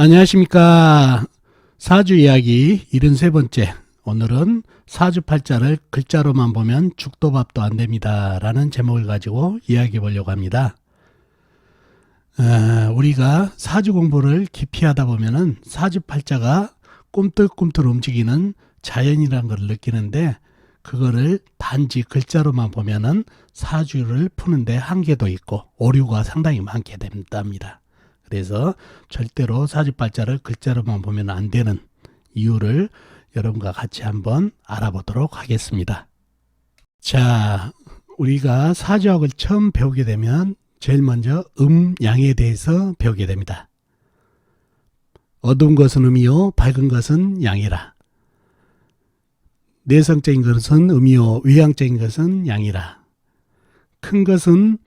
안녕하십니까. 사주 이야기 73번째. 오늘은 사주팔자를 글자로만 보면 죽도 밥도 안 됩니다 라는 제목을 가지고 이야기해 보려고 합니다. 우리가 사주 공부를 깊이 하다 보면은 사주팔자가 꿈틀꿈틀 움직이는 자연이라는 걸 느끼는데, 그거를 단지 글자로만 보면은 사주를 푸는데 한계도 있고 오류가 상당히 많게 된답니다. 그래서 절대로 사주팔자를 글자로만 보면 안 되는 이유를 여러분과 같이 한번 알아보도록 하겠습니다. 자, 우리가 사주학을 처음 배우게 되면 제일 먼저 양에 대해서 배우게 됩니다. 어두운 것은 음이요, 밝은 것은 양이라. 내성적인 것은 음이요, 외향적인 것은 양이라. 큰 것은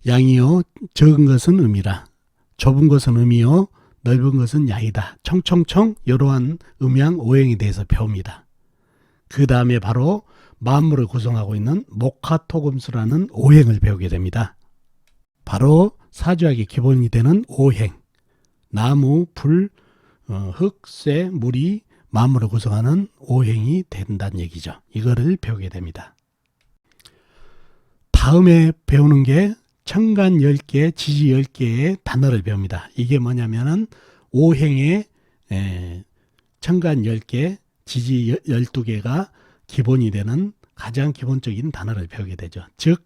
양이요, 적은 것은 음이라. 좁은 것은 음이요, 넓은 것은 양이다. 총총총 이러한 음양 오행에 대해서 배웁니다. 그 다음에 바로 만물을 구성하고 있는 목화토금수라는 오행을 배우게 됩니다. 바로 사주학의 기본이 되는 오행, 나무, 불, 흙, 쇠, 물이 만물을 구성하는 오행이 된다는 얘기죠. 이거를 배우게 됩니다. 다음에 배우는 게 천간 10개, 지지 10개의 단어를 배웁니다. 이게 뭐냐면은 오행의 천간 10개, 지지 12개가 기본이 되는 가장 기본적인 단어를 배우게 되죠. 즉,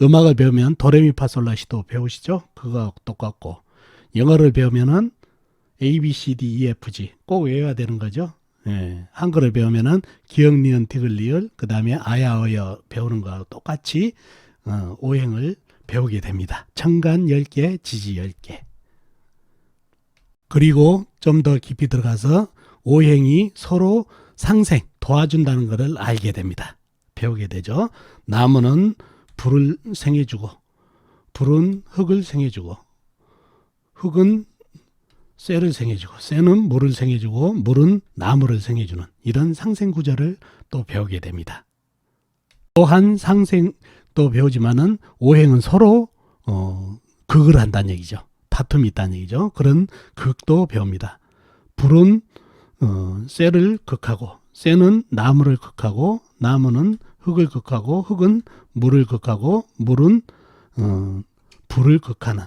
음악을 배우면 도레미파솔라시도 배우시죠? 그거 똑같고, 영어를 배우면은 A, B, C, D, E, F, G 꼭 외워야 되는 거죠. 한글을 배우면은 기역, 니은, 디귿, 리을, 그 다음에 아야, 어여 배우는 거하고 똑같이 오행을 배우게 됩니다. 천간 10개, 지지 10개. 그리고 좀 더 깊이 들어가서 오행이 서로 상생, 도와준다는 것을 알게 됩니다. 배우게 되죠. 나무는 불을 생해주고, 불은 흙을 생해주고, 흙은 쇠를 생해주고, 쇠는 물을 생해주고, 물은 나무를 생해주는 이런 상생 구조를 또 배우게 됩니다. 또한 상생도 배우지만은 오행은 서로 극을 한다는 얘기죠. 다툼이 있다는 얘기죠. 그런 극도 배웁니다. 불은 쇠를 극하고, 쇠는 나무를 극하고, 나무는 흙을 극하고, 흙은 물을 극하고, 물은 불을 극하는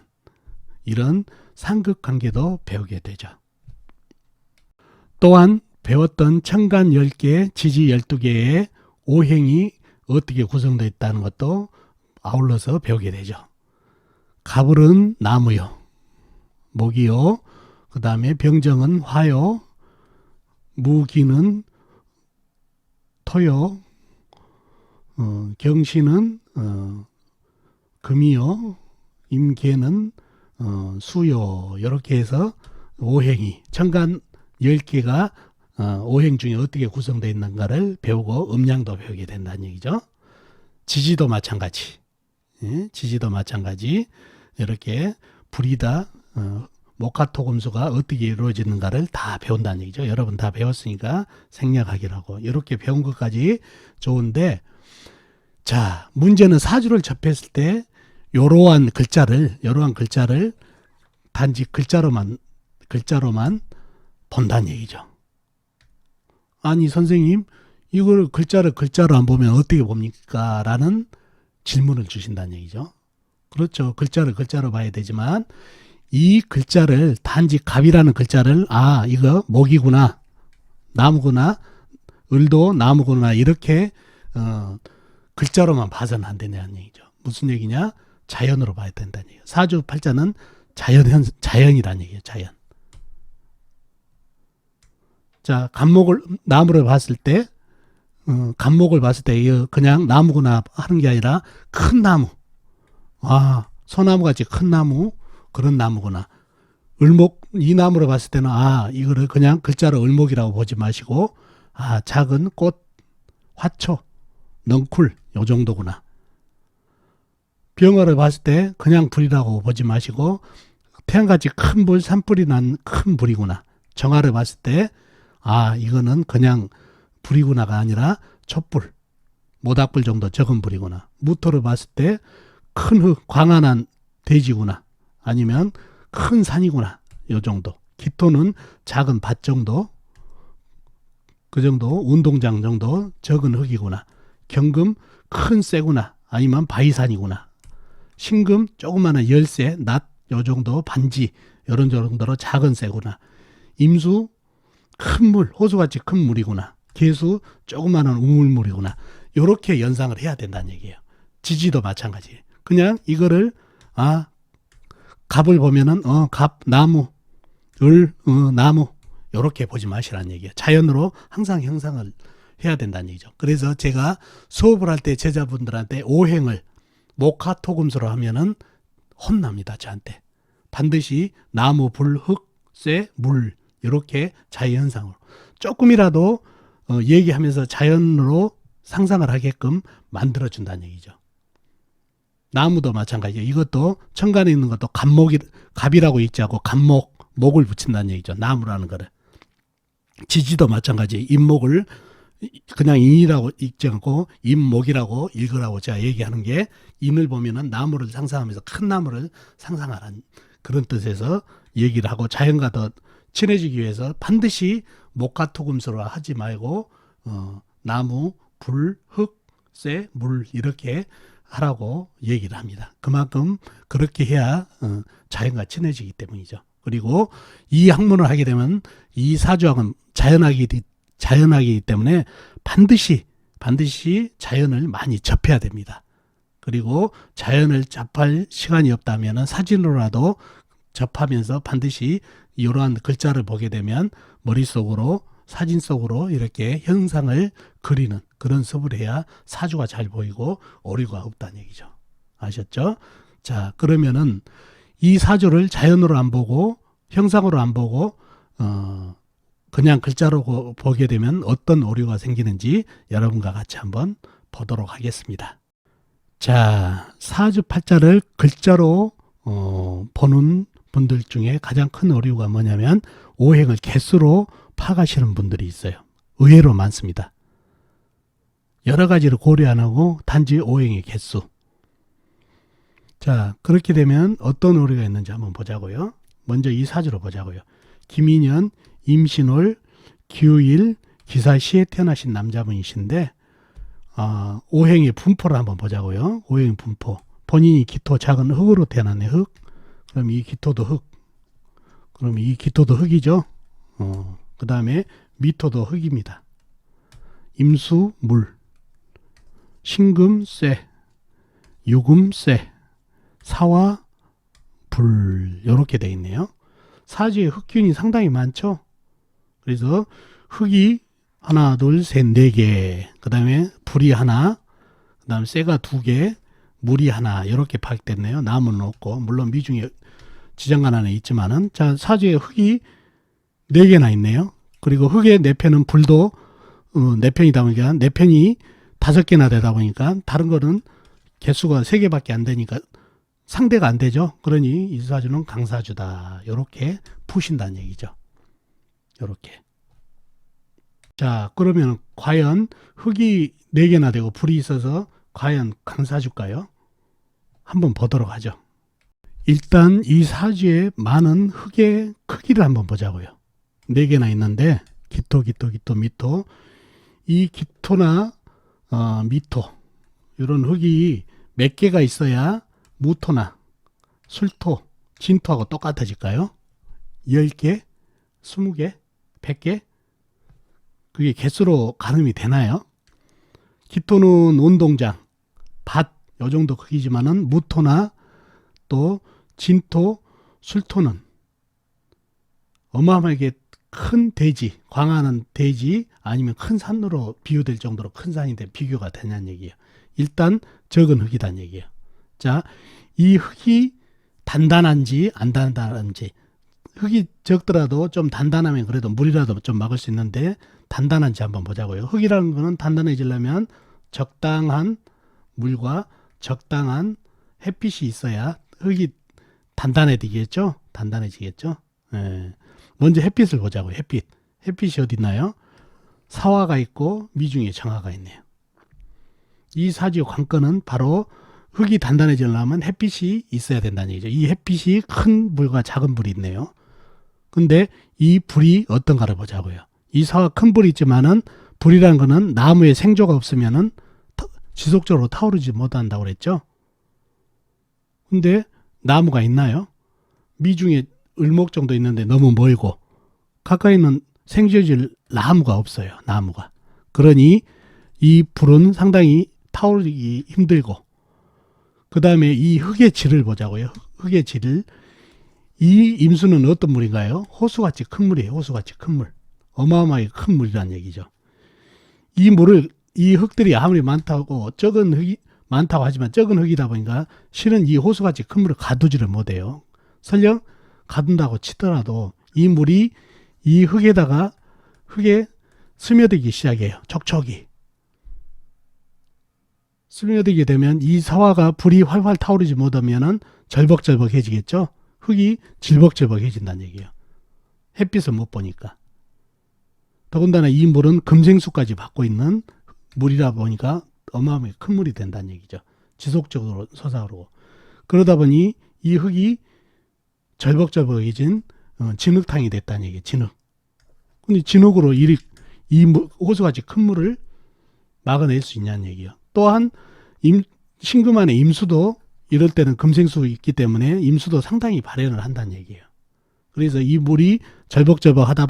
이런 상극관계도 배우게 되죠. 또한 배웠던 천간 10개, 지지 12개의 오행이 어떻게 구성되어 있다는 것도 아울러서 배우게 되죠. 가불은 나무요, 목이요, 그 다음에 병정은 화요, 무기는 토요, 경신은 금이요, 임계는 수요. 이렇게 해서 오행이 천간 10개가 오행 중에 어떻게 구성되어 있는가를 배우고 음양도 배우게 된다는 얘기죠. 지지도 마찬가지. 지지도 마찬가지. 이렇게 불이다, 목화토금수가 어떻게 이루어지는가를 다 배운다는 얘기죠. 여러분 다 배웠으니까 생략하기로 하고, 이렇게 배운 것까지 좋은데, 자, 문제는 사주를 접했을 때 이러한 글자를 단지 글자로만 본다는 얘기죠. 아니 선생님, 이걸 글자로 안 보면 어떻게 봅니까? 라는 질문을 주신다는 얘기죠. 그렇죠. 글자로 봐야 되지만, 이 글자를 단지 갑이라는 글자를 이거 목이구나, 나무구나, 을도 나무구나, 이렇게 글자로만 봐서는 안 되냐는 얘기죠. 무슨 얘기냐? 자연으로 봐야 된다는 얘기예요. 사주팔자는 자연이라는 얘기예요. 자연. 자, 나무를 봤을 때, 갑목을 봤을 때 그냥 나무구나 하는 게 아니라 큰 나무, 소나무 같이 큰 나무, 그런 나무구나. 이 나무를 봤을 때는 이거를 그냥 글자로 을목이라고 보지 마시고, 작은 꽃, 화초, 넝쿨 요 정도구나. 병어를 봤을 때 그냥 불이라고 보지 마시고, 태양같이 큰 불, 산불이 난 큰 불이구나. 정화를 봤을 때 이거는 그냥 불이구나가 아니라 촛불, 모닥불 정도 적은 불이구나. 무토를 봤을 때 큰 흙, 광활한 대지구나, 아니면 큰 산이구나, 요 정도. 기토는 작은 밭 정도, 그 정도, 운동장 정도 적은 흙이구나. 경금 큰 쇠구나. 아니면 바위산이구나. 신금 조그마한 열쇠, 낫 요 정도 반지 요런 정도로 작은 쇠구나. 임수 큰 물, 호수같이 큰 물이구나. 개수 조그마한 우물물이구나. 요렇게 연상을 해야 된다는 얘기예요. 지지도 마찬가지. 그냥 이거를 갑을 보면은 갑 나무, 을 나무 요렇게 보지 마시라는 얘기예요. 자연으로 항상 형상을 해야 된다는 얘기죠. 그래서 제가 수업을 할 때 제자분들한테 오행을 목화토금수로 하면은 혼납니다. 저한테. 반드시 나무, 불, 흙, 쇠, 물 이렇게 자연현상으로 조금이라도 얘기하면서 자연으로 상상을 하게끔 만들어준다는 얘기죠. 나무도 마찬가지예요. 이것도 천간에 있는 것도 갑이라고 읽지 않고 갑목, 목을 붙인다는 얘기죠. 나무라는 거를. 지지도 마찬가지. 임목을 그냥 인이라고 읽지 않고 임목이라고 읽으라고 제가 얘기하는 게, 인을 보면은 나무를 상상하면서 큰 나무를 상상하라는 그런 뜻에서 얘기를 하고, 자연과 더 친해지기 위해서 반드시 목화토금수로 하지 말고 나무, 불, 흙, 쇠, 물 이렇게 하라고 얘기를 합니다. 그만큼 그렇게 해야 자연과 친해지기 때문이죠. 그리고 이 학문을 하게 되면 이 사주학은 자연학이기 때문에 반드시 자연을 많이 접해야 됩니다. 그리고 자연을 접할 시간이 없다면 사진으로라도 접하면서 반드시 이러한 글자를 보게 되면 머릿속으로, 사진 속으로 이렇게 형상을 그리는 그런 습을 해야 사주가 잘 보이고 오류가 없다는 얘기죠. 아셨죠? 자, 그러면은 이 사주를 자연으로 안 보고 형상으로 안 보고 그냥 글자로 보게 되면 어떤 오류가 생기는지 여러분과 같이 한번 보도록 하겠습니다. 자, 사주 팔자를 글자로 보는 분들 중에 가장 큰 오류가 뭐냐면 오행을 개수로 파가시는 분들이 있어요. 의외로 많습니다. 여러 가지를 고려 안 하고 단지 오행의 개수. 자, 그렇게 되면 어떤 오류가 있는지 한번 보자고요. 먼저 이 사주로 보자고요. 김인현, 임신월, 기우일, 기사시에 태어나신 남자분이신데 오행의 분포를 한번 보자고요. 오행의 분포. 본인이 기토 작은 흙으로 태어났네. 흙. 그럼 이 기토도 흙. 그럼 이 기토도 흙이죠. 그 다음에 미토도 흙입니다. 임수 물, 신금 쇠, 유금 쇠, 사화 불 이렇게 돼 있네요. 사주에 흙균이 상당히 많죠. 그래서 흙이 하나, 둘, 셋, 네 개. 그 다음에 불이 하나, 그 다음에 쇠가 두 개, 물이 하나 이렇게 파악됐네요. 나무는 없고, 물론 미중에 지장간 안에 있지만은, 자, 사주에 흙이 네 개나 있네요. 그리고 흙의 네 편은 불도 네 편이다 보니까 네 편이 다섯 개나 되다 보니까 다른 거는 개수가 세 개밖에 안 되니까 상대가 안 되죠. 그러니 이 사주는 강사주다. 이렇게 푸신다는 얘기죠. 이렇게. 자, 그러면 과연 흙이 네 개나 되고 불이 있어서 과연 강사주일까요? 한번 보도록 하죠. 일단 이 사주에 많은 흙의 크기를 한번 보자고요. 네 개나 있는데 기토, 미토. 이 기토나 미토 이런 흙이 몇 개가 있어야 무토나 술토, 진토하고 똑같아질까요? 10개, 20개, 100개? 그게 개수로 가늠이 되나요? 기토는 운동장, 밭, 요 정도 크기지만은 무토나 또 진토, 술토는 어마어마하게 큰 대지, 광활한 대지 아니면 큰 산으로 비유될 정도로 큰 산인데 비교가 되냐는 얘기예요. 일단 적은 흙이란 얘기예요. 자, 이 흙이 단단한지 안 단단한지, 흙이 적더라도 좀 단단하면 그래도 물이라도 좀 막을 수 있는데 단단한지 한번 보자고요. 흙이라는 거는 단단해지려면 적당한 물과 적당한 햇빛이 있어야 흙이 단단해지겠죠. 예. 먼저 햇빛을 보자고요. 햇빛이 어디 있나요? 사화가 있고 미중에 정화가 있네요. 이 사주의 관건은 바로 흙이 단단해지려면 햇빛이 있어야 된다는 얘기죠. 이 햇빛이 큰 불과 작은 불이 있네요. 근데 이 불이 어떤가를 보자고요. 이 사와 큰 불이 있지만은 불이라는 거는 나무에 생조가 없으면은 지속적으로 타오르지 못한다고 그랬죠. 근데 나무가 있나요? 미중에 을목 정도 있는데 너무 멀고 가까이는 생쥐어질 나무가 없어요. 나무가. 그러니 이 불은 상당히 타오르기 힘들고 그 다음에 이 흙의 질을 보자고요. 흙의 질을. 이 임수는 어떤 물인가요? 호수같이 큰 물이에요. 호수같이 큰 물. 어마어마하게 큰 물이란 얘기죠. 이 물을 이 흙들이 아무리 많다고 적은 흙이 많다고 하지만 적은 흙이다 보니까 실은 이 호수같이 큰 물을 가두지를 못해요. 설령 가둔다고 치더라도 이 물이 이 흙에다가 흙에 스며들기 시작해요. 촉촉이. 스며들게 되면 이 사화가 불이 활활 타오르지 못하면은 절벅절벅해지겠죠. 흙이 질벅질벅해진다는 얘기예요. 햇빛을 못 보니까. 더군다나 이 물은 금생수까지 받고 있는 물이라 보니까 어마어마하게 큰 물이 된다는 얘기죠. 지속적으로 솟아오르고. 그러다 보니 이 흙이 절벅절벅해진 진흙탕이 됐다는 얘기예요. 진흙. 근데 진흙으로 이 호수같이 큰 물을 막아낼 수 있냐는 얘기예요. 또한 신금 안에 임수도 이럴 때는 금생수 있기 때문에 임수도 상당히 발현을 한다는 얘기예요. 그래서 이 물이 절벅절벅하다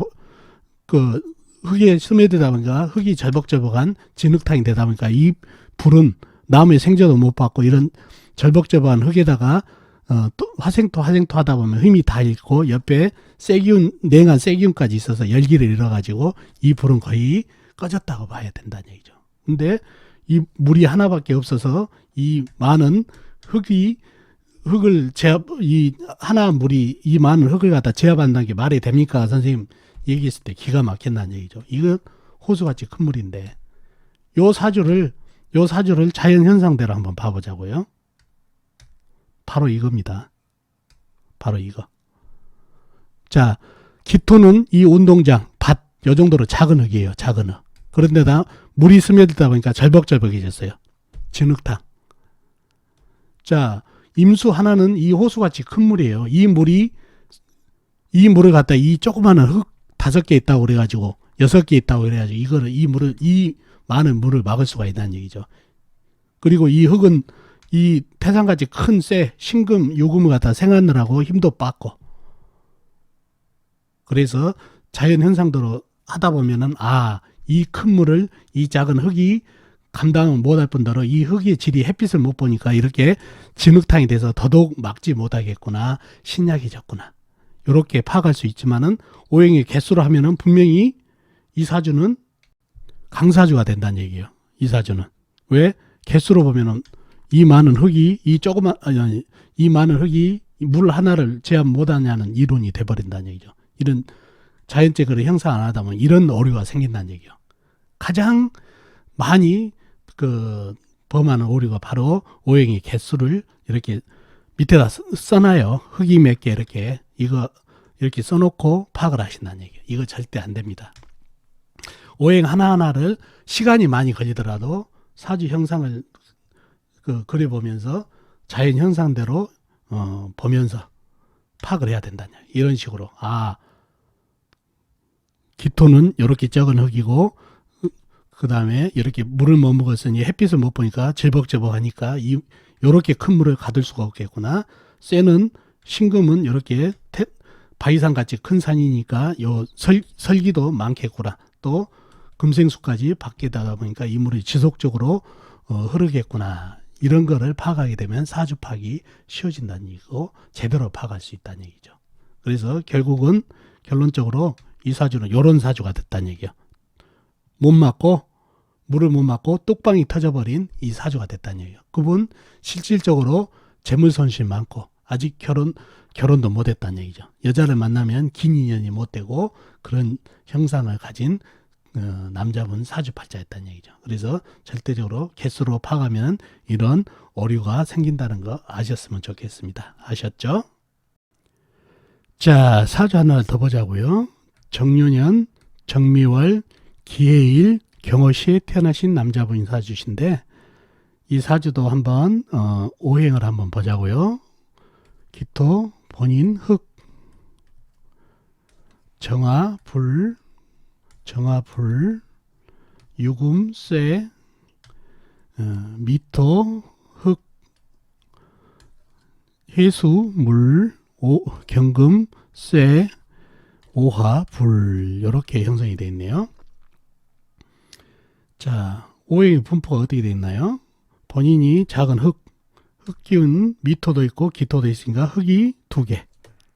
그 흙에 스며들다 보니까 흙이 절벅절벅한 진흙탕이 되다 보니까 이 불은 나무의 생조도 못 받고 이런 절벅절벅한 흙에다가 또 화생토 하다 보면 힘이 다 잃고 옆에 세기운 냉한 세기운까지 있어서 열기를 잃어가지고 이 불은 거의 꺼졌다고 봐야 된다는 얘기죠. 근데 이 물이 하나밖에 없어서 이 많은 흙을 제압, 이 하나 물이 이 많은 흙을 갖다 제압한다는 게 말이 됩니까? 선생님 얘기했을 때 기가 막힌다는 얘기죠. 이거 호수같이 큰 물인데 요 사주를 자연 현상대로 한번 봐보자고요. 바로 이겁니다. 바로 이거. 자, 기토는 이 운동장, 밭, 요 정도로 작은 흙이에요. 작은 흙. 그런데다 물이 스며들다 보니까 절벅절벅해졌어요. 진흙탕. 자, 임수 하나는 이 호수같이 큰 물이에요. 이 물을 갖다 이 조그마한 흙 5개 있다고 그래가지고 6개 있다고 그래가지고 이 많은 물을 막을 수가 있다는 얘기죠. 그리고 이 흙은 이 태산같이 큰 신금, 유금을 갖다 생하느라고 힘도 빠고 그래서 자연 현상대로 하다 보면은 이 큰 물을 이 작은 흙이 감당을 못할 뿐더러 이 흙의 질이 햇빛을 못 보니까 이렇게 진흙탕이 돼서 더더욱 막지 못하겠구나. 신약해졌구나. 이렇게 파악할 수 있지만은 오행의 개수로 하면은 분명히 이 사주는 강사주가 된다는 얘기예요. 이 사주는. 왜? 개수로 보면은 이 많은 흙이 이 많은 흙이 물 하나를 제압 못하냐는 이론이 돼버린다는 얘기죠. 이런 자연적으로 형상 안 하다 보면 이런 오류가 생긴다는 얘기예요. 가장 많이 범하는 오류가 바로 오행의 개수를 이렇게 밑에다 써놔요. 흙이 몇 개 이렇게 이렇게 써놓고 파악을 하신다는 얘기예요. 이거 절대 안 됩니다. 오행 하나하나를 시간이 많이 걸리더라도 사주 형상을 그려보면서 자연 현상대로 보면서 파악을 해야 된다는 얘기예요. 이런 식으로 기토는 이렇게 적은 흙이고 그 다음에 이렇게 물을 못 먹었으니 햇빛을 못 보니까 질벅질벅하니까 이렇게 큰 물을 가둘 수가 없겠구나. 쇠는 신금은 이렇게 바위산 같이 큰 산이니까 요 설기도 많겠구나. 또 금생수까지 밖에다가 보니까 이 물이 지속적으로 흐르겠구나. 이런 거를 파악하게 되면 사주 파악이 쉬워진다는 얘기고 제대로 파악할 수 있다는 얘기죠. 그래서 결국은 결론적으로 이 사주는 요런 사주가 됐다는 얘기예요. 물을 못 맞고 뚝방이 터져버린 이 사주가 됐다는 얘기예요. 그분 실질적으로 재물 손실 많고 아직 결혼도 못했다는 얘기죠. 여자를 만나면 긴 인연이 못 되고 그런 형상을 가진 남자분 사주팔자였다는 얘기죠. 그래서 절대적으로 개수로 파가면 이런 오류가 생긴다는 거 아셨으면 좋겠습니다. 아셨죠? 자, 사주 하나를 더 보자고요. 정유년, 정미월, 기해일, 경호시에 태어나신 남자분이 사주신데 이 사주도 한번 오행을 한번 보자고요. 기토, 본인, 흙. 정화, 불, 유금, 쇠, 미토, 흙, 해수, 물, 경금, 쇠, 오화, 불 이렇게 형성이 되어 있네요. 자, 오행의 분포가 어떻게 되어 있나요? 본인이 작은 흙 기운 미토도 있고 기토도 있으니까 흙이 2개.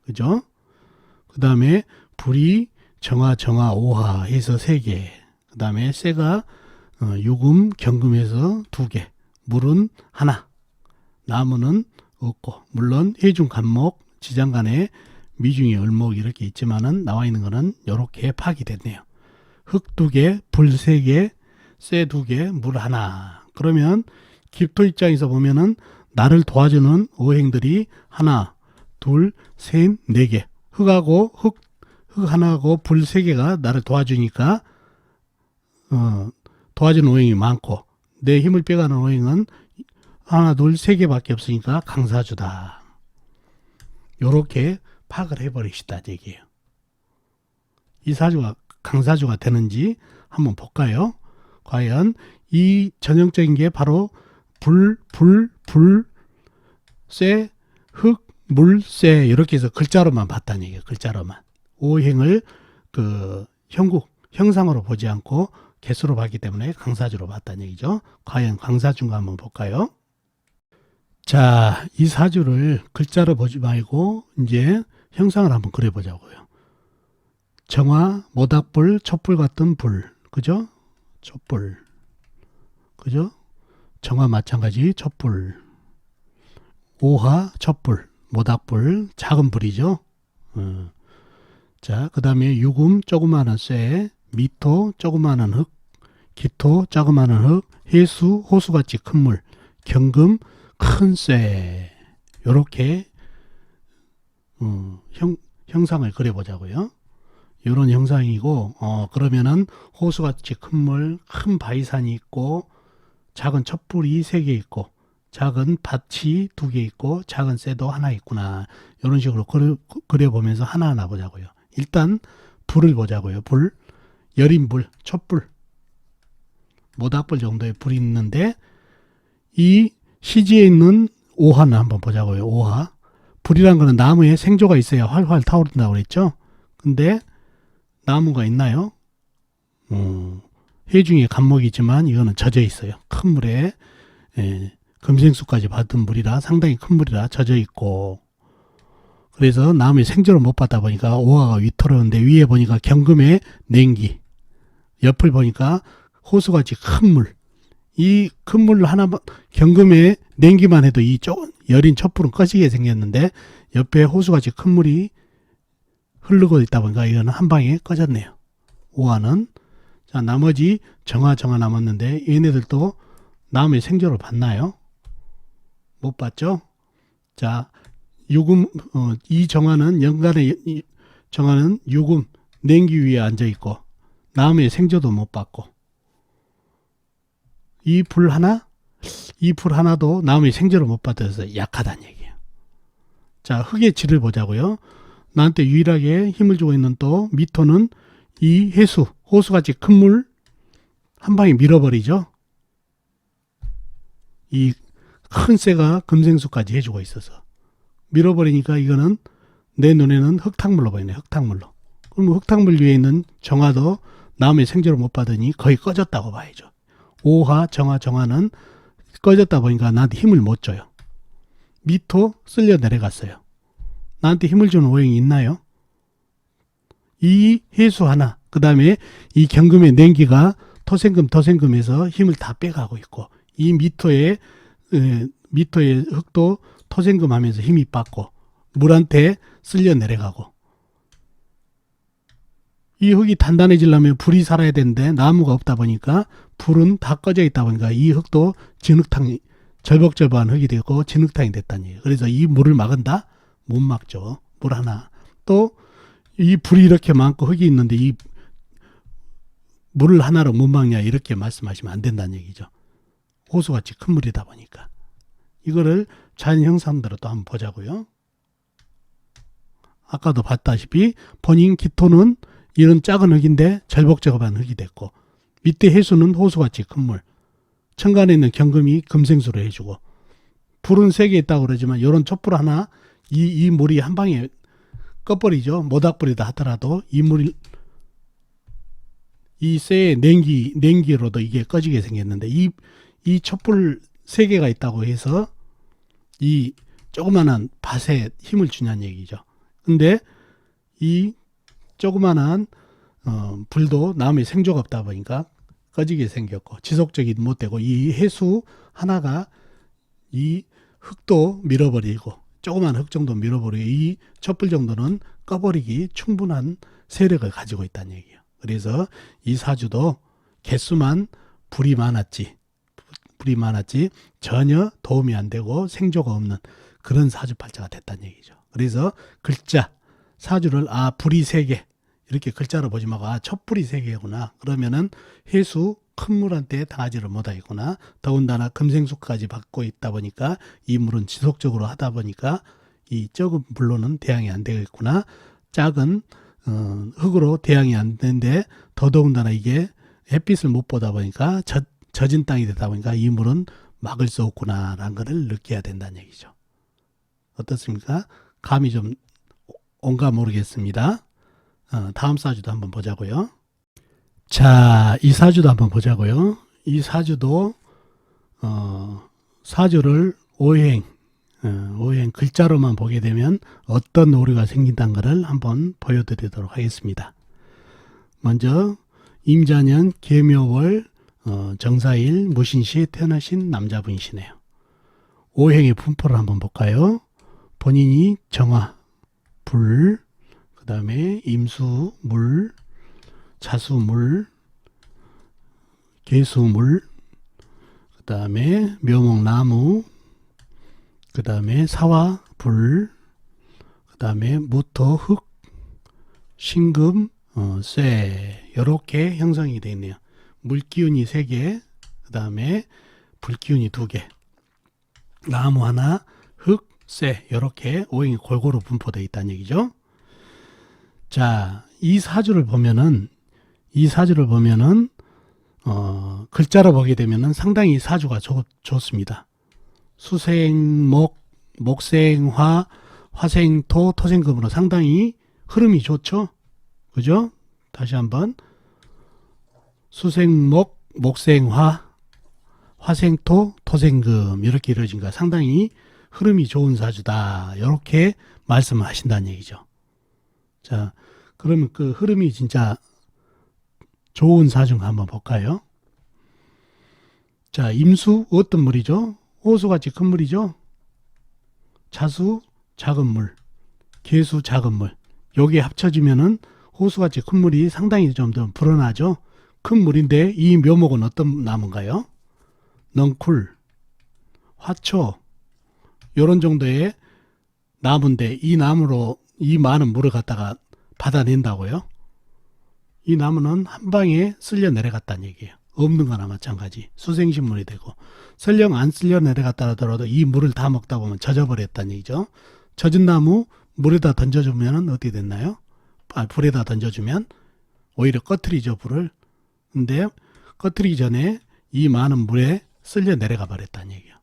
그죠? 그 다음에 불이 정화, 오화 해서 3개. 그 다음에 쇠가 유금, 경금해서 2개. 물은 하나. 나무는 없고. 물론 해중 간목, 지장 간에 미중이 을목 이렇게 있지만은 나와 있는 거는 이렇게 파악이 됐네요. 흙 2개, 불 3개, 쇠 2개, 물 하나. 그러면 기토 입장에서 보면은 나를 도와주는 오행들이 하나, 둘, 셋, 4개. 흙하고 흙 하나하고 불 3개가 나를 도와주니까 도와주는 오행이 많고 내 힘을 빼가는 오행은 하나, 둘, 3개밖에 없으니까 강사주다. 요렇게 파악을 해버리시다 얘기예요. 이 사주가 강사주가 되는지 한번 볼까요? 과연 이 전형적인 게 바로 불, 쇠, 흙, 물, 쇠 이렇게 해서 글자로만 봤다는 얘기예요. 글자로만. 오행을 형상으로 보지 않고 개수로 봤기 때문에 강사주로 봤다는 얘기죠. 과연 강사주인가 한번 볼까요? 자, 이 사주를 글자로 보지 말고 이제 형상을 한번 그려보자고요. 정화, 모닥불, 촛불 같은 불. 그죠? 촛불. 그죠? 정화 마찬가지 촛불. 오화, 촛불. 모닥불, 작은 불이죠. 자, 그 다음에 유금, 조그마한 쇠, 미토, 조그마한 흙, 기토, 조그마한 흙, 해수, 호수같이 큰 물, 경금, 큰 쇠. 요렇게 형상을 그려보자고요. 요런 형상이고 그러면은 호수같이 큰 물, 큰 바위산이 있고 작은 촛불이 3개 있고 작은 밭이 2개 있고 작은 쇠도 하나 있구나. 이런 식으로 그려보면서 하나하나 보자고요. 일단 불을 보자고요. 불, 여린 불, 촛불, 모닥불 정도의 불이 있는데 이 시지에 있는 오화는 한번 보자고요. 오화. 불이란 거는 나무에 생조가 있어야 활활 타오른다고 그랬죠. 근데 나무가 있나요? 해중에 간목이지만 이거는 젖어 있어요. 큰 물에 금생수까지 받은 물이라 상당히 큰 물이라 젖어 있고 그래서 나무에 생조를 못 받다 보니까 오화가 위태로운데 위에 보니까 경금의 냉기 옆을 보니까 호수같이 큰 물. 이 큰 물 하나만 경금의 냉기만 해도 이 여린 촛불은 꺼지게 생겼는데 옆에 호수같이 큰 물이 흐르고 있다 보니까 이거는 한 방에 꺼졌네요. 오화는. 자, 나머지 정화 남았는데 얘네들도 나무의 생조를 받나요? 못 받죠? 자, 유금, 이 정화는 연간의 정화는 유금, 냉기 위에 앉아 있고 나무의 생조도 못 받고 이 불 하나도 나무의 생조를 못 받아서 약하다는 얘기예요. 자, 흙의 질을 보자고요. 나한테 유일하게 힘을 주고 있는 또 미토는 이 해수, 호수같이 큰 물 한 방에 밀어버리죠. 이 큰 쇠가 금생수까지 해주고 있어서 밀어버리니까 이거는 내 눈에는 흙탕물로 보이네. 흙탕물로. 그럼 흙탕물 위에 있는 정화도 나무의 생조를 못 받으니 거의 꺼졌다고 봐야죠. 오화, 정화는 꺼졌다 보니까 나한테 힘을 못 줘요. 미토 쓸려 내려갔어요. 나한테 힘을 주는 오행이 있나요? 이 해수 하나, 그 다음에 이 경금의 냉기가 토생금에서 힘을 다 빼가고 있고 이 미토의 흙도 토생금 하면서 힘이 빠고 물한테 쓸려 내려가고 이 흙이 단단해지려면 불이 살아야 되는데 나무가 없다 보니까 불은 다 꺼져 있다 보니까 이 흙도 진흙탕이 절벅절벅한 흙이 되고 진흙탕이 됐다는 얘기예요. 그래서 이 물을 막은다? 못 막죠. 물 하나. 또 이 불이 이렇게 많고 흙이 있는데 이 물을 하나로 못 막냐 이렇게 말씀하시면 안 된다는 얘기죠. 호수같이 큰 물이다 보니까. 이거를 자연 형상대로 또 한번 보자고요. 아까도 봤다시피 본인 기토는 이런 작은 흙인데 절복적업한 흙이 됐고, 밑에 해수는 호수같이 큰 물, 천간에 있는 경금이 금생수로 해주고, 불은 3개 있다고 그러지만 이런 촛불 하나, 이 물이 한 방에 꺼버리죠. 모닥불이다 하더라도 이 물이, 이 쇠의 냉기로도 이게 꺼지게 생겼는데, 이 촛불 3개가 있다고 해서 이 조그만한 밭에 힘을 주냐는 얘기죠. 근데 이 조그만한 불도 나무에 생조가 없다 보니까 꺼지게 생겼고, 지속적이 못 되고, 이 해수 하나가 이 흙도 밀어버리고, 조그만 흙 정도 밀어버리고, 이 촛불 정도는 꺼버리기 충분한 세력을 가지고 있다는 얘기예요. 그래서 이 사주도 개수만 불이 많았지 전혀 도움이 안 되고 생조가 없는 그런 사주팔자가 됐다는 얘기죠. 그래서 글자 사주를 불이 3개 이렇게 글자로 보지 말고 촛불이 3개구나. 그러면은 해수 큰 물한테 당하지를 못하겠구나. 더군다나 금생수까지 받고 있다 보니까 이 물은 지속적으로 하다 보니까 이 적은 물로는 대항이 안 되겠구나. 작은 흙으로 대항이 안 되는데, 더더군다나 이게 햇빛을 못 보다 보니까 젖은 땅이 되다 보니까 이 물은 막을 수 없구나라는 것을 느껴야 된다는 얘기죠. 어떻습니까? 감이 좀 온가 모르겠습니다. 다음 사주도 한번 보자고요. 자, 이 사주도 한번 보자고요. 이 사주도 사주를 오행 글자로만 보게 되면 어떤 오류가 생긴다는 것을 한번 보여드리도록 하겠습니다. 먼저 임자년 계묘월 정사일 무신시에 태어나신 남자분이시네요. 오행의 분포를 한번 볼까요? 본인이 정화, 불, 그 다음에 임수, 물, 자수, 물, 계수, 물, 그 다음에 묘목, 나무, 그 다음에 사화, 불, 그 다음에 무토, 흙, 신금, 쇠, 이렇게 형성이 되어 있네요. 물기운이 3개, 그 다음에 불기운이 2개, 나무 하나, 흙, 쇠, 이렇게 오행이 골고루 분포되어 있다는 얘기죠. 자, 이 사주를 보면은 글자로 보게 되면은 상당히 사주가 좋습니다. 수생목, 목생화, 화생토, 토생금으로 상당히 흐름이 좋죠. 그죠? 다시 한번 수생목, 목생화, 화생토, 토생금 이렇게 이루어진 거 상당히 흐름이 좋은 사주다. 이렇게 말씀을 하신다는 얘기죠. 자, 그러면 그 흐름이 진짜 좋은 사주인가 한번 볼까요? 자, 임수 어떤 물이죠? 호수같이 큰 물이죠. 자수 작은 물, 계수 작은 물. 여기에 합쳐지면은 호수같이 큰 물이 상당히 좀 더 불어나죠. 큰 물인데 이 묘목은 어떤 나무인가요? 넝쿨, 화초 이런 정도의 나무인데 이 나무로 이 많은 물을 갖다가 받아낸다고요? 이 나무는 한 방에 쓸려 내려갔다는 얘기예요. 없는 거나 마찬가지. 수생식물이 되고 설령 안 쓸려 내려갔다 하더라도 이 물을 다 먹다 보면 젖어버렸다는 얘기죠. 젖은 나무 물에다 던져주면 어떻게 됐나요? 불에다 던져주면 오히려 꺼트리죠, 불을. 근데 꺼트리기 전에 이 많은 물에 쓸려 내려가 버렸다는 얘기예요.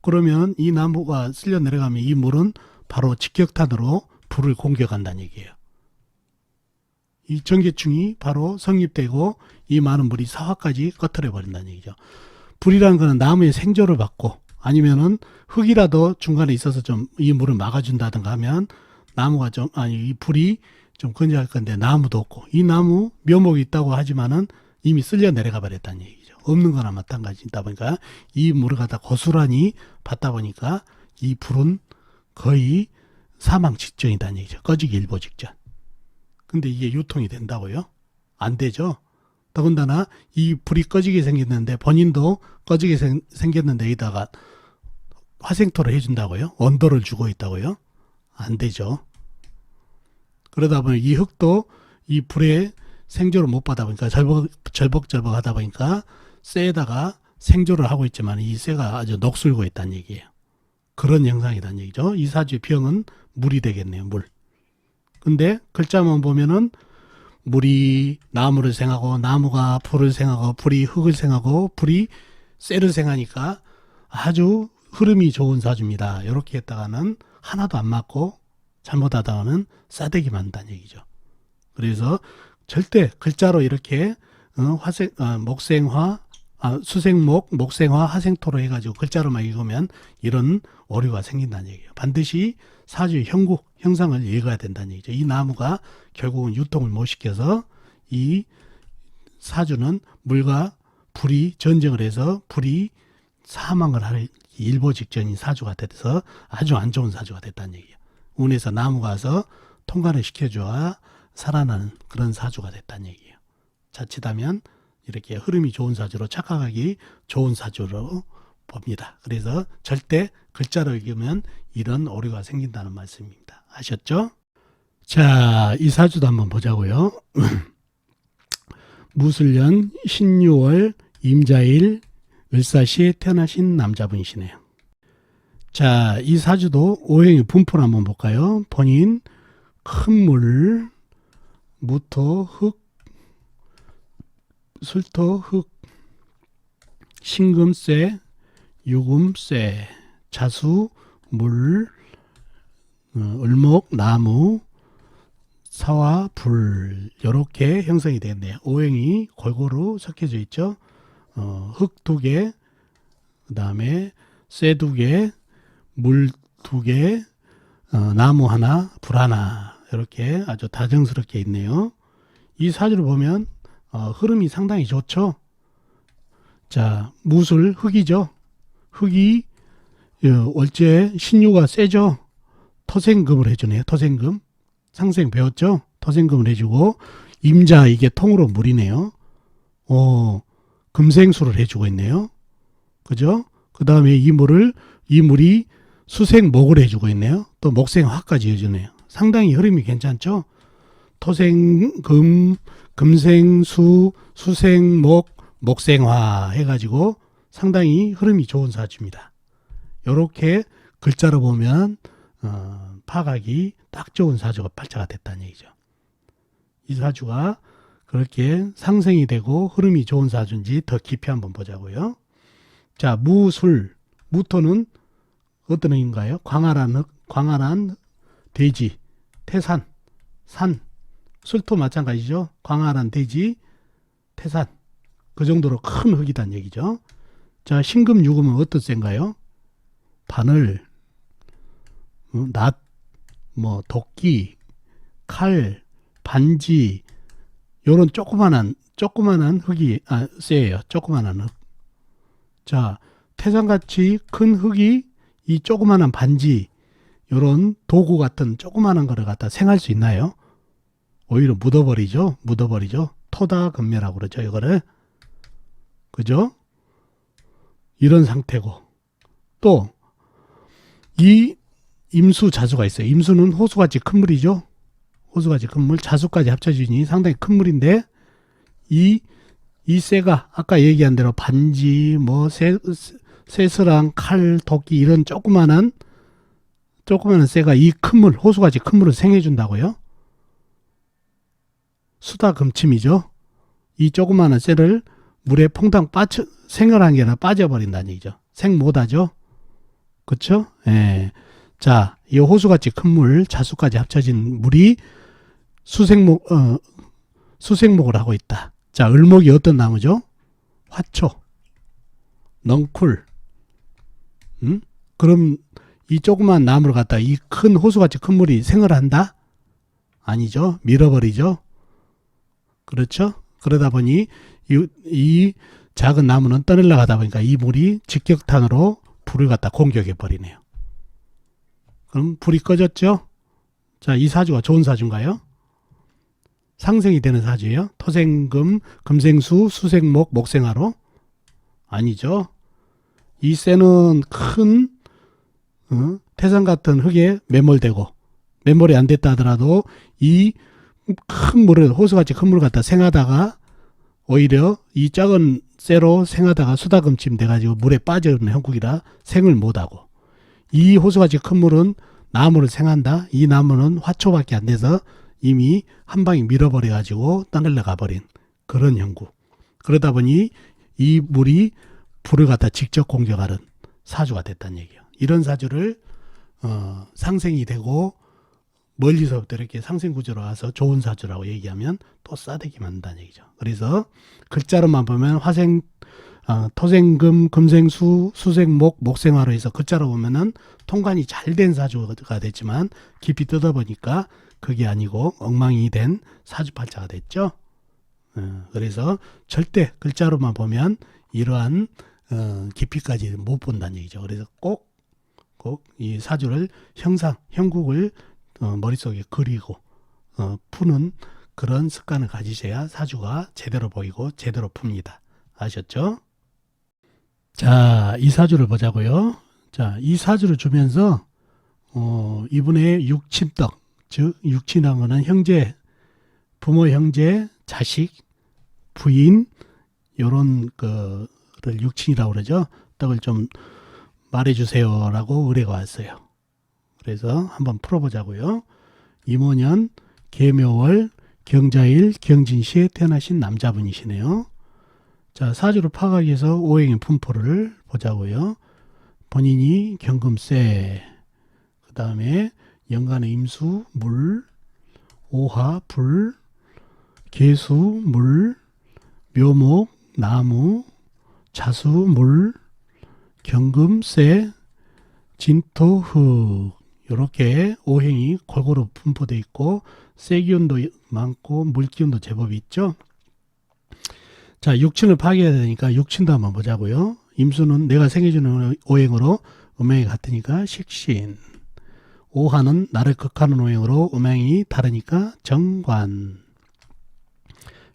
그러면 이 나무가 쓸려 내려가면 이 물은 바로 직격탄으로 불을 공격한다는 얘기예요. 이 전기충이 바로 성립되고 이 많은 물이 사화까지 꺼트려 버린다는 얘기죠. 불이라는 것은 나무의 생조를 받고 아니면은 흙이라도 중간에 있어서 좀 이 물을 막아준다든가 하면 나무가 이 불이 좀 건조할 건데 나무도 없고 이 나무 묘목이 있다고 하지만은 이미 쓸려 내려가 버렸다는 얘기죠. 없는 거나 마찬가지다 보니까 이 물을 갖다 고스란히 받다 보니까 이 불은 거의 사망 직전이다는 얘기죠. 꺼지기 일보 직전. 근데 이게 유통이 된다고요? 안 되죠. 더군다나 이 불이 꺼지게 생겼는데 본인도 꺼지게 생겼는데 여기다가 화생토를 해준다고요? 온도를 주고 있다고요? 안 되죠. 그러다 보면 이 흙도 이 불에 생조를 못 받아 보니까 절벅절벅 하다 보니까 쇠에다가 생조를 하고 있지만 이 쇠가 아주 녹슬고 있다는 얘기예요. 그런 현상이라는 얘기죠. 이 사주의 병은 물이 되겠네요. 물. 근데 글자만 보면은 물이 나무를 생하고 나무가 불을 생하고 불이 흙을 생하고 불이 쇠를 생하니까 아주 흐름이 좋은 사주입니다. 이렇게 했다가는 하나도 안 맞고 잘못하다가는 싸대기 만든다는 얘기죠. 그래서 절대 글자로 이렇게 목생화, 수생목, 목생화, 화생토로 해가지고 글자로만 읽으면 이런 오류가 생긴다는 얘기예요. 반드시 사주의 형상을 읽어야 된다는 얘기죠. 이 나무가 결국은 유통을 못 시켜서 이 사주는 물과 불이 전쟁을 해서 불이 사망을 할 일보 직전인 사주가 돼서 아주 안 좋은 사주가 됐다는 얘기예요. 운에서 나무가 와서 통관을 시켜줘야 살아나는 그런 사주가 됐다는 얘기예요. 자칫하면 이렇게 흐름이 좋은 사주로 착각하기 좋은 사주로 봅니다. 그래서 절대 글자로 읽으면 이런 오류가 생긴다는 말씀입니다. 아셨죠? 자, 이 사주도 한번 보자고요. 무술년 신유월 임자일 을사시에 태어나신 남자분이시네요. 자, 이 사주도 오행의 분포를 한번 볼까요? 본인 큰 물, 무토, 흙, 술토, 흙, 신금쇠, 유금쇠, 자수, 물, 을목, 나무, 사와, 불 이렇게 형성이 되겠네요. 오행이 골고루 섞여져 있죠. 흙 2개, 그 다음에 쇠 2개, 물 2개, 나무 하나, 불 하나 이렇게 아주 다정스럽게 있네요. 이 사주를 보면 흐름이 상당히 좋죠. 자, 무술 흙이죠. 흙이 월제 신유가 세죠. 토생금을 해주네요. 토생금. 상생 배웠죠. 토생금을 해주고 임자 이게 통으로 물이네요. 금생수를 해주고 있네요. 그죠? 그 다음에 이 물이 수생목을 해주고 있네요. 또 목생화까지 해주네요. 상당히 흐름이 괜찮죠? 토생금, 금생수, 수생목, 목생화 해가지고 상당히 흐름이 좋은 사주입니다. 이렇게 글자로 보면 파각이 딱 좋은 사주가 발자가 됐다는 얘기죠. 이 사주가 그렇게 상생이 되고 흐름이 좋은 사주인지 더 깊이 한번 보자고요. 자, 무술, 무토는 어떤 의인가요? 광활한 대지, 태산, 산, 술토 마찬가지죠. 광활한 대지, 태산. 그 정도로 큰 흙이란 얘기죠. 자, 신금, 유금은 어떤 쇠인가요? 바늘, 낫, 도끼, 칼, 반지, 요런 조그만한 흙이, 쇠예요. 조그만한 흙. 자, 태산같이 큰 흙이 이 조그만한 반지, 요런 도구 같은 조그만한 거를 갖다 생할 수 있나요? 오히려 묻어버리죠. 토다금매라고 그러죠. 이거를. 그죠? 이런 상태고. 또, 이 임수, 자수가 있어요. 임수는 호수같이 큰 물이죠. 호수같이 큰 물, 자수까지 합쳐지니 상당히 큰 물인데, 이 쇠가 아까 얘기한 대로 반지, 쇠스랑, 칼, 도끼 이런 조그만한 쇠가 이 큰 물, 호수같이 큰 물을 생해준다고요? 수다금침이죠. 이 조그만한 쇠를 물에 퐁당 생활한 게 아니라 빠져버린다는 얘기죠. 생 못하죠. 그쵸? 예. 자, 이 호수같이 큰 물, 자수까지 합쳐진 물이 수생목을 하고 있다. 자, 을목이 어떤 나무죠? 화초, 넝쿨. 그럼 이 조그만 나무를 갖다 이 큰 호수같이 큰 물이 생을 한다? 아니죠. 밀어버리죠. 그렇죠? 그러다 보니 이 작은 나무는 떠내려가다 보니까 이 물이 직격탄으로 불을 갖다 공격해 버리네요. 그럼 불이 꺼졌죠? 자, 이 사주가 좋은 사주인가요? 상생이 되는 사주예요. 토생금, 금생수, 수생목, 목생화로? 아니죠. 이 쇠는 큰 태산 같은 흙에 매몰되고 매몰이 안 됐다 하더라도 이 큰 물을 호수같이 큰 물을 갖다 생하다가 오히려 이 작은 쇠로 생하다가 수다금침 돼가지고 물에 빠져있는 형국이라 생을 못하고 이 호수같이 큰 물은 나무를 생한다. 이 나무는 화초밖에 안 돼서 이미 한 방에 밀어버려 가지고 떠날려 가버린 그런 형국. 그러다 보니 이 물이 불을 갖다 직접 공격하는 사주가 됐다는 얘기예요. 이런 사주를 상생이 되고 멀리서부터 이렇게 상생구조로 와서 좋은 사주라고 얘기하면 또 싸대기 만든다는 얘기죠. 그래서 글자로만 보면 화생, 토생금, 금생수, 수생목, 목생화로 해서 글자로 보면은 통관이 잘 된 사주가 됐지만 깊이 뜯어보니까 그게 아니고 엉망이 된 사주팔자가 됐죠. 그래서 절대 글자로만 보면 이러한 깊이까지 못 본다는 얘기죠. 그래서 꼭 이 사주를 형국을 머릿속에 그리고 푸는 그런 습관을 가지셔야 사주가 제대로 보이고 제대로 풉니다. 아셨죠? 자, 이 사주를 보자고요. 자, 이 사주를 주면서 이분의 육친덕, 즉 육친한 거는 형제, 부모, 형제, 자식, 부인 요런 거를 육친이라고 그러죠. 떡을 좀 말해주세요라고 의뢰가 왔어요. 그래서 한번 풀어보자고요. 임오년 계묘월 경자일 경진시에 태어나신 남자분이시네요. 자, 사주를 파악하기 위해서 오행의 분포를 보자고요. 본인이 경금세, 그 다음에 연간의 임수, 물, 오화, 불, 계수, 물, 묘목, 나무, 자수, 물, 경금세, 진토, 흙 이렇게 오행이 골고루 분포되어 있고 쇠기운도 많고 물기운도 제법 있죠. 자, 육친을 파괴해야 되니까 육친도 한번 보자고요. 임수는 내가 생겨주는 오행으로 음양이 같으니까 식신, 오화는 나를 극하는 오행으로 음양이 다르니까 정관,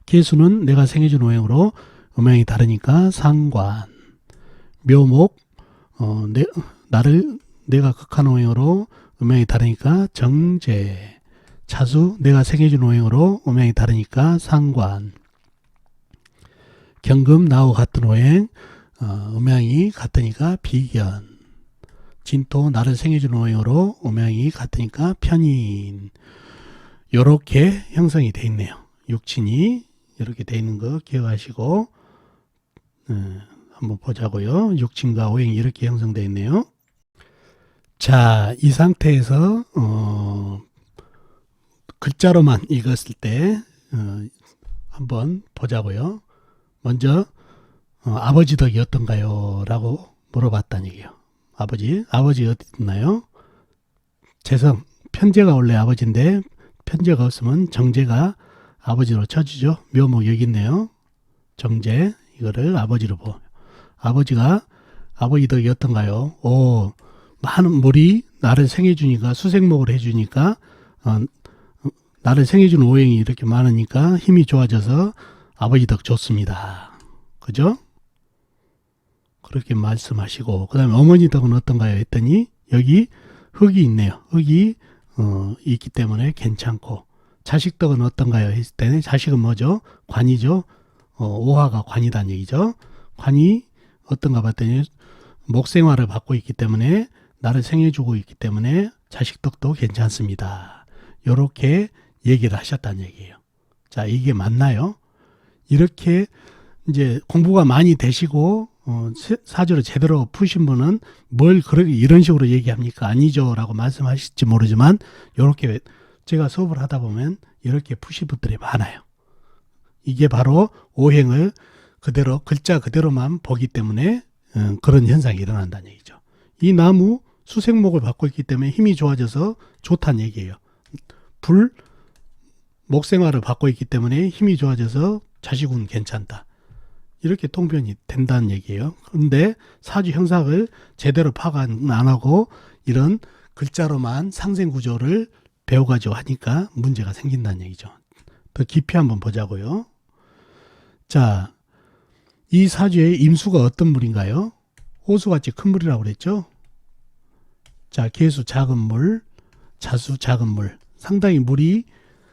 계수는 내가 생겨준 오행으로 음양이 다르니까 상관, 묘목 내가 극한 오행으로 음양이 다르니까 정제, 자수 내가 생겨준 오행으로 음양이 다르니까 상관, 경금 나하고 같은 오행 음양이 같으니까 비견, 진토 나를 생겨준 오행으로 음양이 같으니까 편인. 요렇게 형성이 돼 있네요. 육친이 이렇게 돼 있는 거 기억하시고 한번 보자고요. 육친과 오행이 이렇게 형성되어 있네요. 자, 이 상태에서 글자로만 읽었을 때 한번 보자고요. 먼저 아버지 덕이 어떤가요? 라고 물어봤다는 얘기예요. 아버지 어디 있나요? 재성, 편제가 원래 아버지인데 편제가 없으면 정제가 아버지로 쳐주죠. 묘목 여기 있네요. 정제, 이거를 아버지로 보고 아버지가 아버지 덕이 어떤가요? 많은 물이 나를 생해주니까 수생목을 해주니까 나를 생해주는 오행이 이렇게 많으니까 힘이 좋아져서 아버지 덕 좋습니다. 그죠? 그렇게 말씀하시고 그 다음에 어머니 덕은 어떤가요? 했더니 여기 흙이 있네요. 흙이 있기 때문에 괜찮고 자식 덕은 어떤가요? 했을 때는 자식은 뭐죠? 관이죠. 오화가 관이다는 얘기죠. 관이 어떤가 봤더니 목생화를 받고 있기 때문에 나를 생해주고 있기 때문에 자식 덕도 괜찮습니다. 이렇게 얘기를 하셨다는 얘기예요. 자, 이게 맞나요? 이렇게 이제 공부가 많이 되시고 사주를 제대로 푸신 분은 뭘 그렇게 이런 식으로 얘기합니까? 아니죠 라고 말씀하실지 모르지만 이렇게 제가 수업을 하다 보면 이렇게 푸신 분들이 많아요. 이게 바로 오행을 그대로 글자 그대로만 보기 때문에 그런 현상이 일어난다는 얘기죠. 이 나무 수생목을 받고 있기 때문에 힘이 좋아져서 좋다는 얘기예요. 불 목생화를 받고 있기 때문에 힘이 좋아져서 자식은 괜찮다. 이렇게 통변이 된다는 얘기예요. 그런데 사주 형상을 제대로 파악 안 하고 이런 글자로만 상생 구조를 배워가지고 하니까 문제가 생긴다는 얘기죠. 더 깊이 한번 보자고요. 자, 이 사주의 임수가 어떤 물인가요? 호수같이 큰 물이라고 그랬죠. 자, 계수 작은 물, 자수 작은 물. 상당히 물이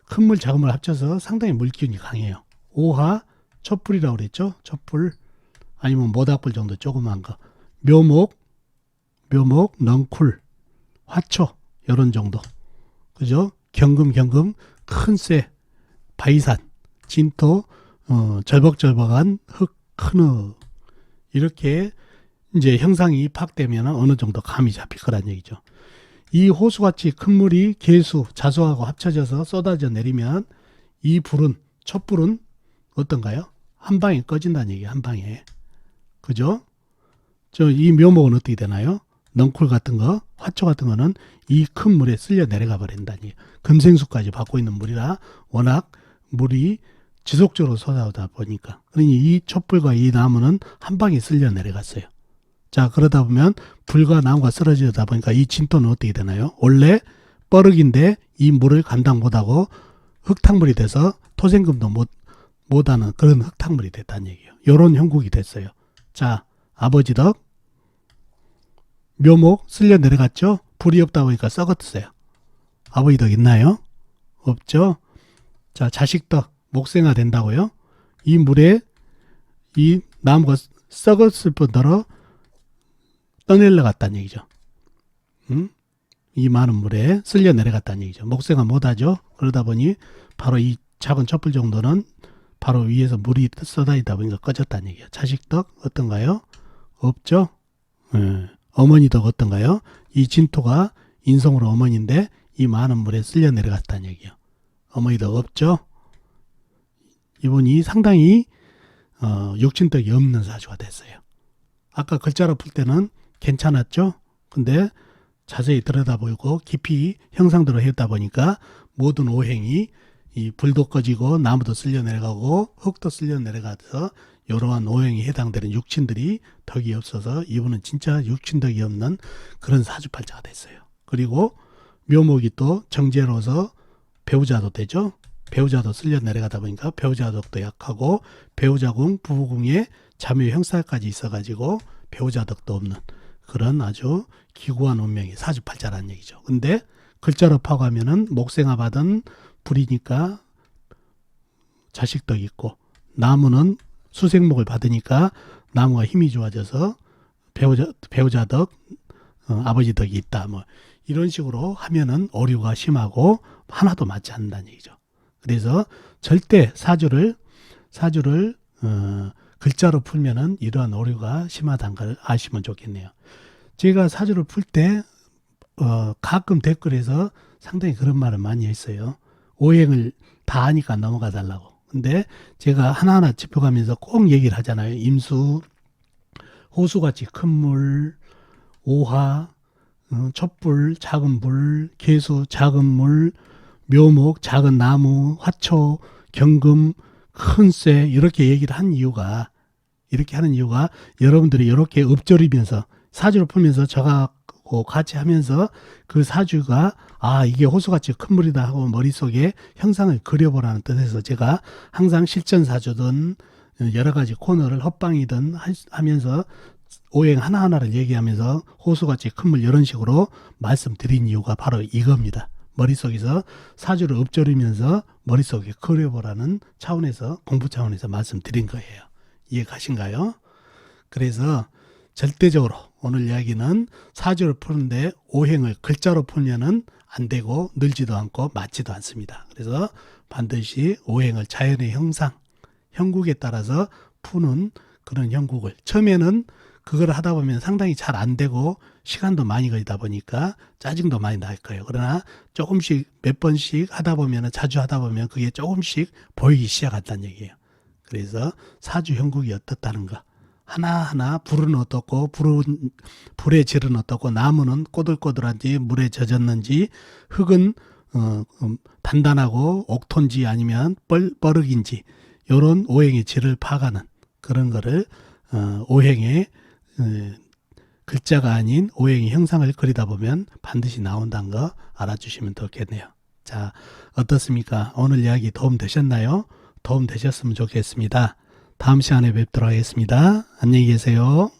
큰 물, 작은 물 합쳐서 상당히 물기운이 강해요. 오화 촛불이라고 그랬죠. 촛불 아니면 모닥불 정도 조그만 거. 묘목 넝쿨, 화초 요런 정도. 그죠? 경금, 큰 쇠, 바위산, 진토, 절벅절벅한 흙, 큰 흙. 이렇게 이제 형상이 파악되면 어느 정도 감이 잡힐 거란 얘기죠. 이 호수같이 큰 물이 계수, 자수하고 합쳐져서 쏟아져 내리면 이 불은, 촛불은 어떤가요? 한 방에 꺼진다는 얘기예요. 한 방에. 그죠? 이 묘목은 어떻게 되나요? 넝쿨 같은 거, 화초 같은 거는 이 큰 물에 쓸려 내려가 버린다는 얘기예요. 금생수까지 받고 있는 물이라 워낙 물이 지속적으로 쏟아오다 보니까. 그러니 이 촛불과 이 나무는 한 방에 쓸려 내려갔어요. 자, 그러다 보면 불과 나무가 쓰러지다 보니까 이 진토는 어떻게 되나요? 원래 뻐륵인데 이 물을 감당 못하고 흙탕물이 돼서 토생금도 못하는 그런 흙탕물이 됐다는 얘기예요. 요런 형국이 됐어요. 자, 아버지 덕, 묘목 쓸려 내려갔죠? 불이 없다 보니까 썩었어요. 아버지 덕 있나요? 없죠? 자, 자식 덕, 목생화 된다고요? 이 물에 이 나무가 썩었을 뿐더러 떠내려 갔다는 얘기죠. 이 많은 물에 쓸려 내려갔다는 얘기죠. 목생화 못하죠. 그러다 보니 바로 이 작은 촛불 정도는 바로 위에서 물이 쏟아지다 보니까 꺼졌다는 얘기예요. 자식 덕 어떤가요? 없죠. 어머니 덕 어떤가요? 이 진토가 인성으로 어머니인데 이 많은 물에 쓸려 내려갔다는 얘기예요. 어머니 덕 없죠. 이분이 상당히 육친덕이 없는 사주가 됐어요. 아까 글자로 풀 때는 괜찮았죠. 근데 자세히 들여다보고 깊이 형상대로 했다 보니까 모든 오행이 이 불도 꺼지고 나무도 쓸려 내려가고 흙도 쓸려 내려가서 이러한 오행이 해당되는 육친들이 덕이 없어서 이분은 진짜 육친덕이 없는 그런 사주팔자가 됐어요. 그리고 묘목이 또 정제로서 배우자도 되죠. 배우자도 쓸려 내려가다 보니까 배우자 덕도 약하고 배우자궁, 부부궁에 자묘 형사까지 있어가지고 배우자 덕도 없는 그런 아주 기구한 운명이 사주팔자라는 얘기죠. 근데 글자로 파고하면은 목생화 받은 불이니까 자식덕이 있고 나무는 수생목을 받으니까 나무가 힘이 좋아져서 배우자 덕, 아버지 덕이 있다. 뭐 이런 식으로 하면은 오류가 심하고 하나도 맞지 않는다는 얘기죠. 그래서 절대 사주를 글자로 풀면은 이러한 오류가 심하다는 걸 아시면 좋겠네요. 제가 사주를 풀 때 가끔 댓글에서 상당히 그런 말을 많이 했어요. 오행을 다 아니까 넘어가 달라고. 근데 제가 하나하나 짚어가면서 꼭 얘기를 하잖아요. 임수, 호수같이 큰 물, 오화, 촛불, 작은 불, 계수, 작은 물, 묘목, 작은 나무, 화초, 경금, 큰 쇠 이렇게 얘기를 한 이유가 이렇게 하는 이유가 여러분들이 이렇게 읊조리면서 사주를 풀면서 저하고 같이 하면서 그 사주가 이게 호수같이 큰 물이다 하고 머릿속에 형상을 그려보라는 뜻에서 제가 항상 실전사주든 여러 가지 코너를 헛방이든 하면서 오행 하나하나를 얘기하면서 호수같이 큰 물 이런 식으로 말씀드린 이유가 바로 이겁니다. 머릿속에서 사주를 읊조리면서 머릿속에 그려보라는 차원에서 공부 차원에서 말씀드린 거예요. 이해 가신가요? 그래서 절대적으로 오늘 이야기는 사주를 푸는데 오행을 글자로 풀면은 안 되고 늘지도 않고 맞지도 않습니다. 그래서 반드시 오행을 자연의 형상, 형국에 따라서 푸는 그런 형국을 처음에는 그걸 하다 보면 상당히 잘 안 되고 시간도 많이 걸리다 보니까 짜증도 많이 날 거예요. 그러나 조금씩 몇 번씩 하다 보면 자주 하다 보면 그게 조금씩 보이기 시작한다는 얘기예요. 그래서 사주 형국이 어떻다는 거 하나하나 불은 어떻고 불의 질은 어떻고 나무는 꼬들꼬들한지 물에 젖었는지 흙은 단단하고 옥토인지 아니면 뻐륵인지 이런 오행의 질을 파가는 그런 거를 오행의 글자가 아닌 오행의 형상을 그리다 보면 반드시 나온다는 거 알아주시면 좋겠네요. 자, 어떻습니까? 오늘 이야기 도움 되셨나요? 도움 되셨으면 좋겠습니다. 다음 시간에 뵙도록 하겠습니다. 안녕히 계세요.